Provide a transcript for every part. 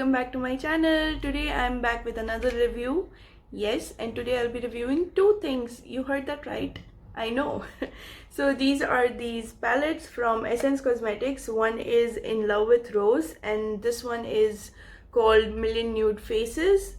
welcome back to my channel. Today I'm back with another review. Yes, and today I'll be reviewing two things. You heard that right. I know. So these are these palettes from Essence Cosmetics. One is In Love with Rose and this one is called Million Nude Faces.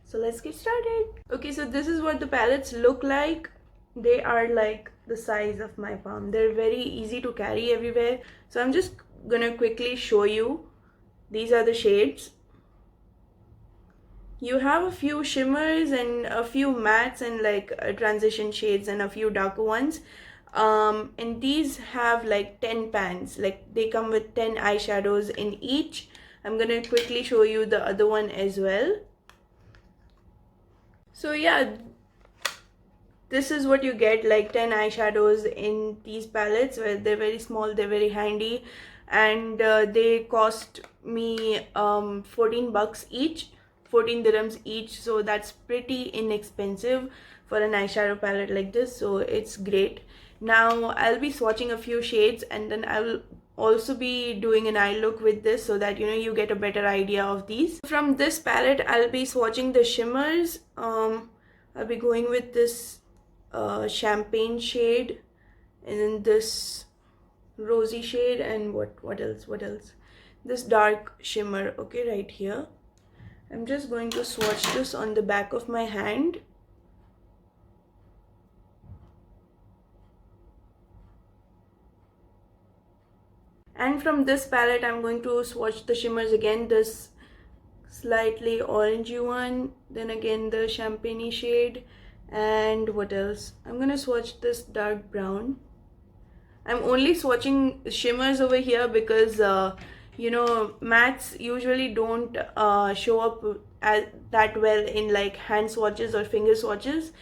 So let's get started. Okay, so this is what the palettes look like. They are like the size of my palm. They're very easy to carry everywhere. So I'm just gonna quickly show you. These are the shades. You have a few shimmers and a few mattes and like transition shades and a few darker ones. And these have like 10 pans. Like they come with 10 eyeshadows in each. I'm gonna quickly show you the other one as well. So yeah, this is what you get, like 10 eyeshadows in these palettes. Where they're very small, they're very handy, and they cost me 14 bucks each, 14 dirhams each, so that's pretty inexpensive for an eyeshadow palette like this, so it's great. Now I'll be swatching a few shades and then I'll also be doing an eye look with this so that you get a better idea of these. From this palette I'll be swatching the shimmers. I'll be going with this champagne shade and then this rosy shade and what else, this dark shimmer. Okay, right here I'm just going to swatch this on the back of my hand. And from this palette I'm going to swatch the shimmers again, this slightly orangey one, then again the champagne shade, and what else, I'm gonna swatch this dark brown. I'm only swatching shimmers over here because mattes usually don't show up that well in like hand swatches or finger swatches,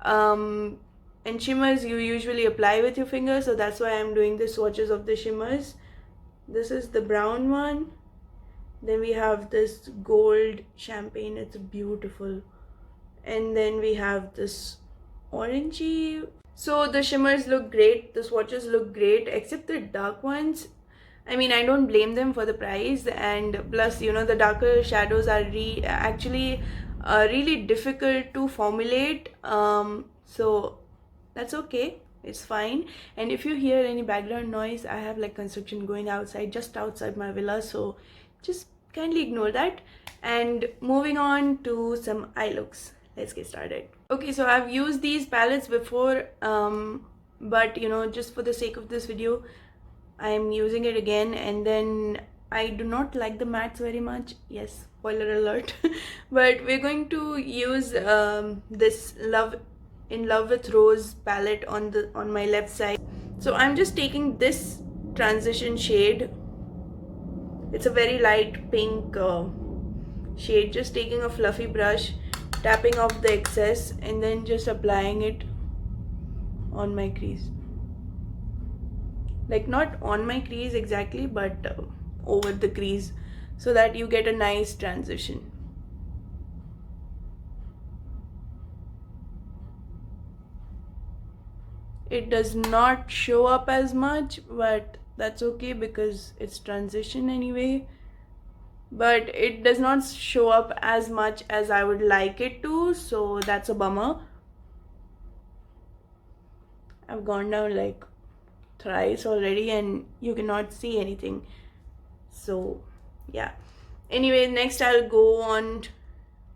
and shimmers you usually apply with your fingers, so that's why I'm doing the swatches of the shimmers. This is the brown one, then we have this gold champagne, it's beautiful, and then we have this orangey. So the shimmers look great, the swatches look great, except the dark ones. I mean, I don't blame them for the price, and plus the darker shadows are actually really difficult to formulate, so that's okay, it's fine. And if you hear any background noise, I have like construction going outside, just outside my villa, so just kindly ignore that. And moving on to some eye looks, let's get started. Okay, so I've used these palettes before, but just for the sake of this video I'm using it again. And then I do not like the mattes very much, yes, spoiler alert. But we're going to use this In Love with Rose palette on my left side. So I'm just taking this transition shade, it's a very light pink shade, just taking a fluffy brush, tapping off the excess and then just applying it on my crease. Like not on my crease exactly, but over the crease, so that you get a nice transition. It does not show up as much, but that's okay because it's transition anyway. But it does not show up as much as I would like it to, so that's a bummer. I've gone down like thrice already and you cannot see anything, so yeah. Anyway, next I'll go on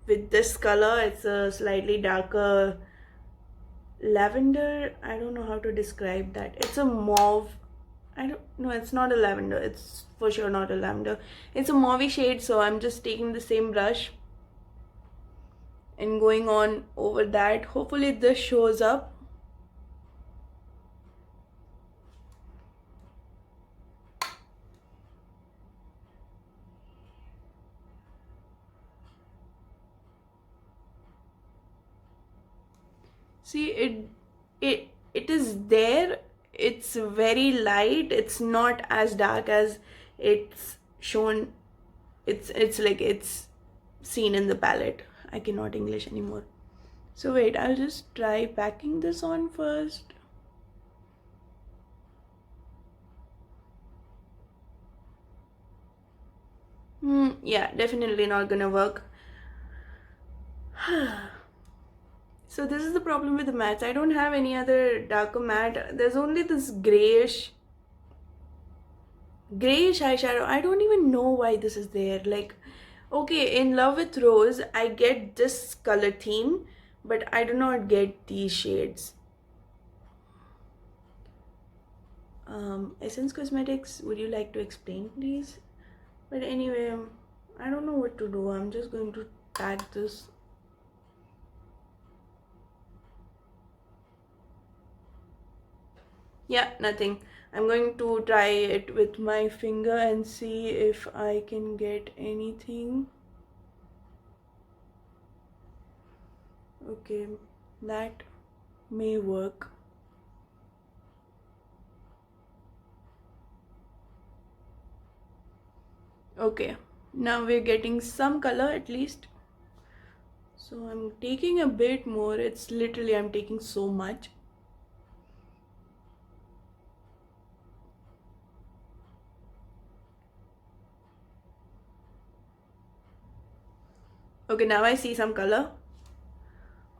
with this color. It's a slightly darker lavender, I don't know how to describe that. It's a mauve, I don't know, it's not a lavender, it's for sure not a lavender, it's a mauve shade. So I'm just taking the same brush and going on over that. Hopefully this shows up. See, it is there, it's very light, it's not as dark as it's shown. It's like it's seen in the palette. I cannot English anymore. So wait, I'll just try packing this on first. Yeah, definitely not gonna work. So this is the problem with the mattes. I don't have any other darker matte. There's only this grayish eyeshadow. I don't even know why this is there. Like, okay, in Love with Rose, I get this color theme, but I do not get these shades. Essence Cosmetics, would you like to explain, please? But anyway, I don't know what to do. I'm just going to tag this. Yeah, nothing. I'm going to try it with my finger and see if I can get anything. Okay, that may work. Okay, now we're getting some color at least. So I'm taking a bit more. It's literally, I'm taking so much. Okay, now I see some color.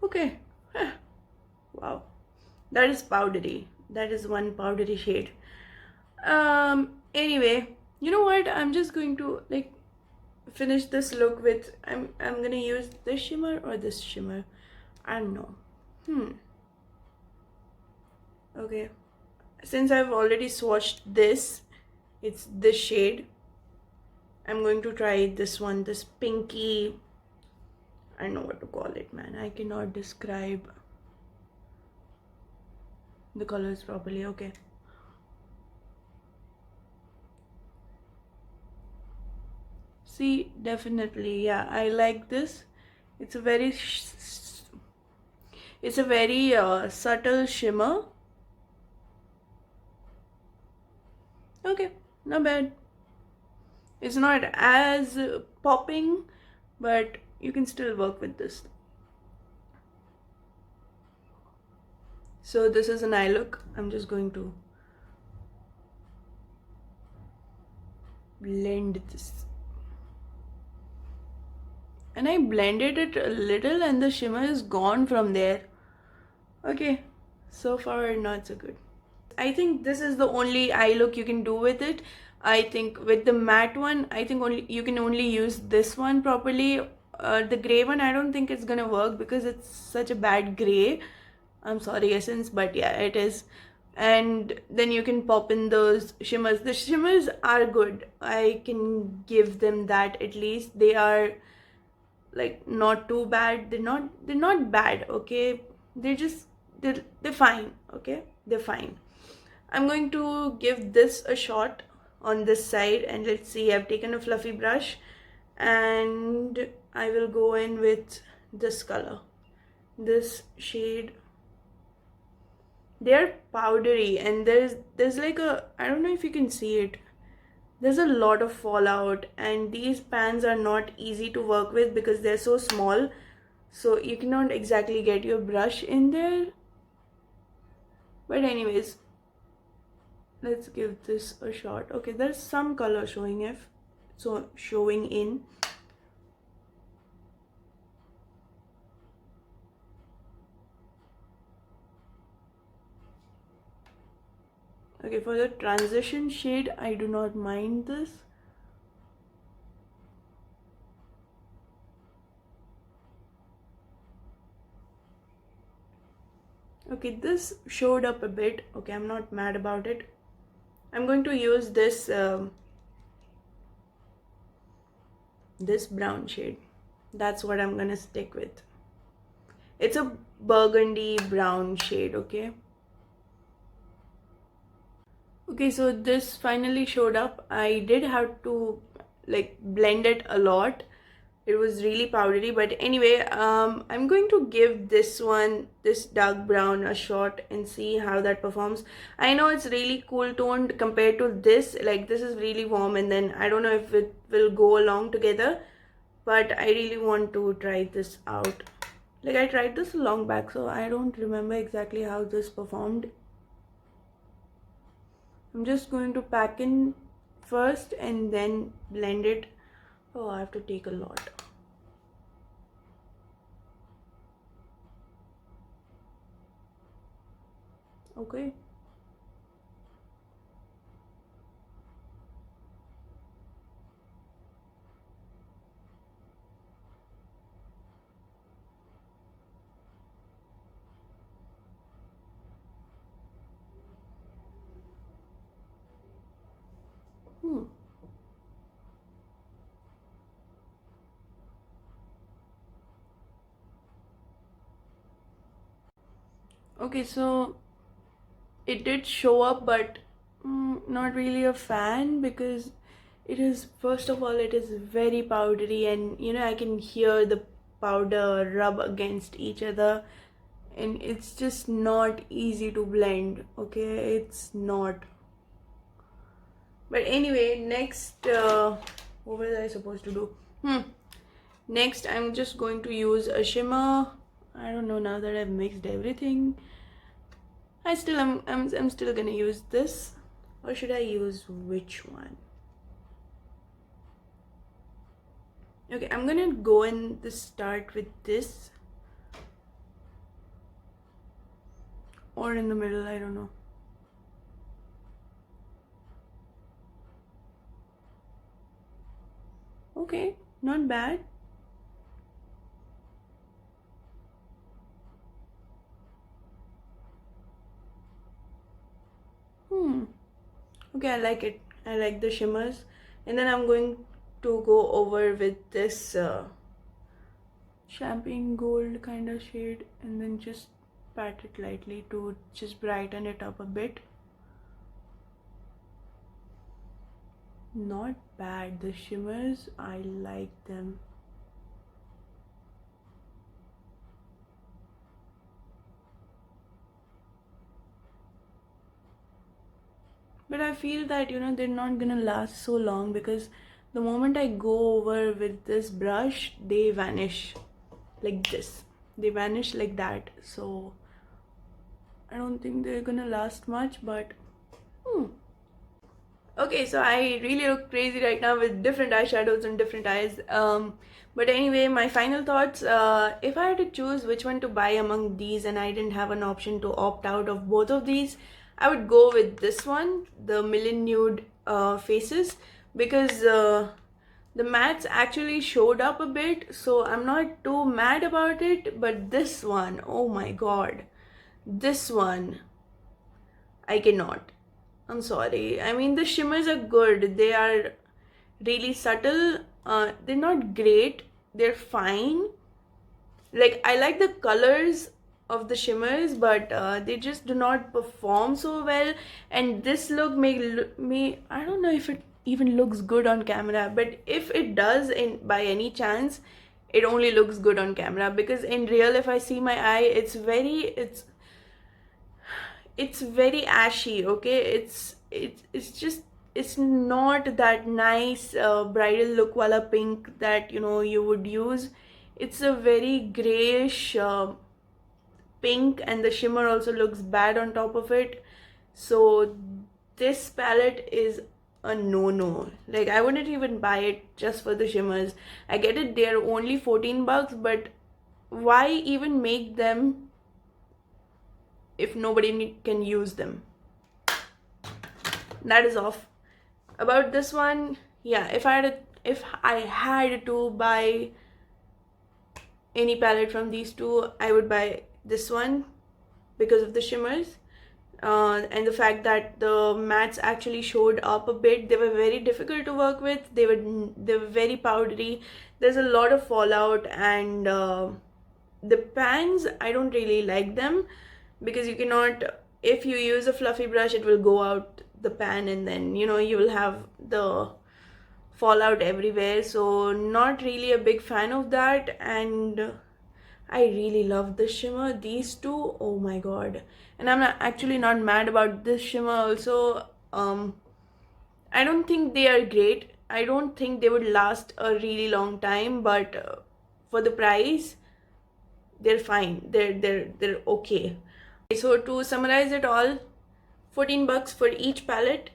Okay. Wow. That is powdery. That is one powdery shade. Anyway, you know what? I'm just going to like finish this look with I'm gonna use this shimmer or this shimmer. I don't know. Okay. Since I've already swatched this, it's this shade. I'm going to try this one, this pinky. I don't know what to call it, man. I cannot describe the colors properly. Okay. See, definitely, yeah, I like this. It's a very subtle shimmer. Okay, not bad. It's not as popping, but you can still work with this. So this is an eye look. I'm just going to blend this. And I blended it a little and the shimmer is gone from there. Okay, so far not so good. I think this is the only eye look you can do with it. I think with the matte one, I think you can only use this one properly. The gray one, I don't think it's gonna work because it's such a bad gray. I'm sorry, Essence, but yeah, it is. And then you can pop in those shimmers. The shimmers are good. I can give them that at least. They are like not too bad. They're not bad, okay? They're fine, okay? They're fine. I'm going to give this a shot on this side and let's see. I've taken a fluffy brush and I will go in with this color, this shade. They're powdery and there's like a, I don't know if you can see it, there's a lot of fallout and these pans are not easy to work with because they're so small, so you cannot exactly get your brush in there. But anyways, let's give this a shot. Okay, there's some color showing in. Okay, for the transition shade, I do not mind this. Okay, this showed up a bit. Okay, I'm not mad about it. I'm going to use this this brown shade. That's what I'm gonna stick with. It's a burgundy brown shade, okay? Okay, so this finally showed up. I did have to like blend it a lot. It was really powdery, but anyway, I'm going to give this one, this dark brown, a shot and see how that performs. I know it's really cool toned compared to this. Like this is really warm and then I don't know if it will go along together, but I really want to try this out. Like I tried this long back, so I don't remember exactly how this performed. I'm just going to pack in first and then blend it Oh, I have to take a lot. Okay. Hmm. Okay, so it did show up, but not really a fan, because it is, first of all, it is very powdery, and I can hear the powder rub against each other, and it's just not easy to blend. Okay, it's not. But anyway, next, what was I supposed to do? Next, I'm just going to use a shimmer. I don't know, now that I've mixed everything, I'm still gonna use this, or should I use which one? Okay, I'm gonna go and start with this, or in the middle, I don't know. Okay, not bad. Okay, I like it. I like the shimmers. And then I'm going to go over with this champagne gold kind of shade, and then just pat it lightly to just brighten it up a bit. Not bad. The shimmers, I like them. But I feel that they're not gonna last so long, because the moment I go over with this brush, they vanish like this. They vanish like that. So I don't think they're gonna last much, but okay, so I really look crazy right now with different eyeshadows and different eyes. But anyway, my final thoughts. If I had to choose which one to buy among these, and I didn't have an option to opt out of both of these, I would go with this one, the Million Nude Faces, because the mattes actually showed up a bit, so I'm not too mad about it. But this one, oh my god, this one, I cannot. I'm sorry. I mean, the shimmers are good. They are really subtle. They're not great. They're fine. Like, I like the colors of the shimmers, but they just do not perform so well. And this look me, I don't know if it even looks good on camera, but if it does, by any chance, it only looks good on camera, because in real, if I see my eye, it's very ashy. Okay, it's just, it's not that nice bridal look wala pink that you would use. It's a very grayish pink, and the shimmer also looks bad on top of it. So this palette is a no-no. Like, I wouldn't even buy it just for the shimmers. I get it, they're only 14 bucks, but why even make them if nobody can use them? That is off. About this one, yeah, if I had to buy any palette from these two, I would buy this one because of the shimmers, and the fact that the mattes actually showed up a bit. They were very difficult to work with. They were very powdery. There's a lot of fallout, and the pans, I don't really like them, because you cannot, if you use a fluffy brush, it will go out the pan, and then you will have the fallout everywhere. So not really a big fan of that. And I really love the shimmer, these two, oh my god. And I'm actually not mad about this shimmer also. I don't think they are great. I don't think they would last a really long time, but for the price, they're fine. They're okay. So to summarize it all, 14 bucks for each palette.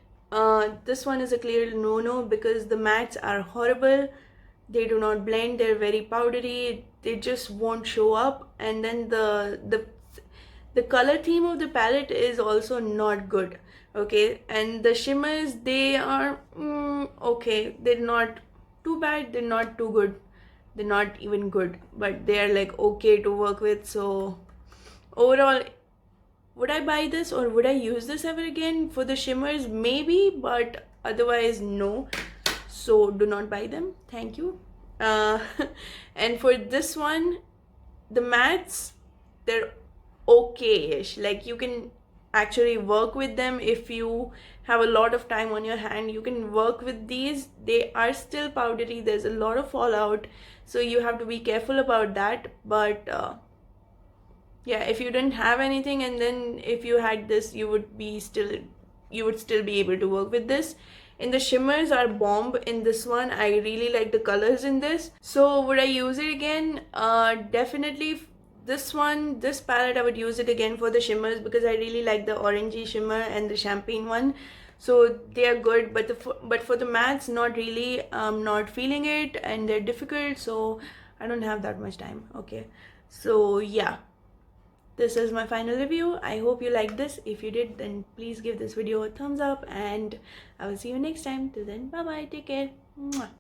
This one is a clear no-no, because the mattes are horrible. they do not blend, they're very powdery, they just won't show up. And then the color theme of the palette is also not good. Okay, and the shimmers, they are okay, they're not too bad, they're not too good, they're not even good, but they're like okay to work with. So overall, would I buy this or would I use this ever again? For the shimmers maybe, but otherwise no. So do not buy them, thank you. uh, and for this one, the mattes, they're okay-ish. Like you can actually work with them if you have a lot of time on your hand. You can work with these. They are still powdery, there's a lot of fallout, so you have to be careful about that. But yeah, if you didn't have anything and then if you had this, you would still be able to work with this. And the shimmers are bomb in this one. I really like the colors in this. So would I use it again? Definitely. This palette, I would use it again for the shimmers because I really like the orangey shimmer and the champagne one. So they are good, but for the mattes, not really. I'm not feeling it and they're difficult, so I don't have that much time. Okay, so yeah, this is my final review. I hope you liked this. If you did, then please give this video a thumbs up and I will see you next time. Till then, bye bye, take care. Mwah.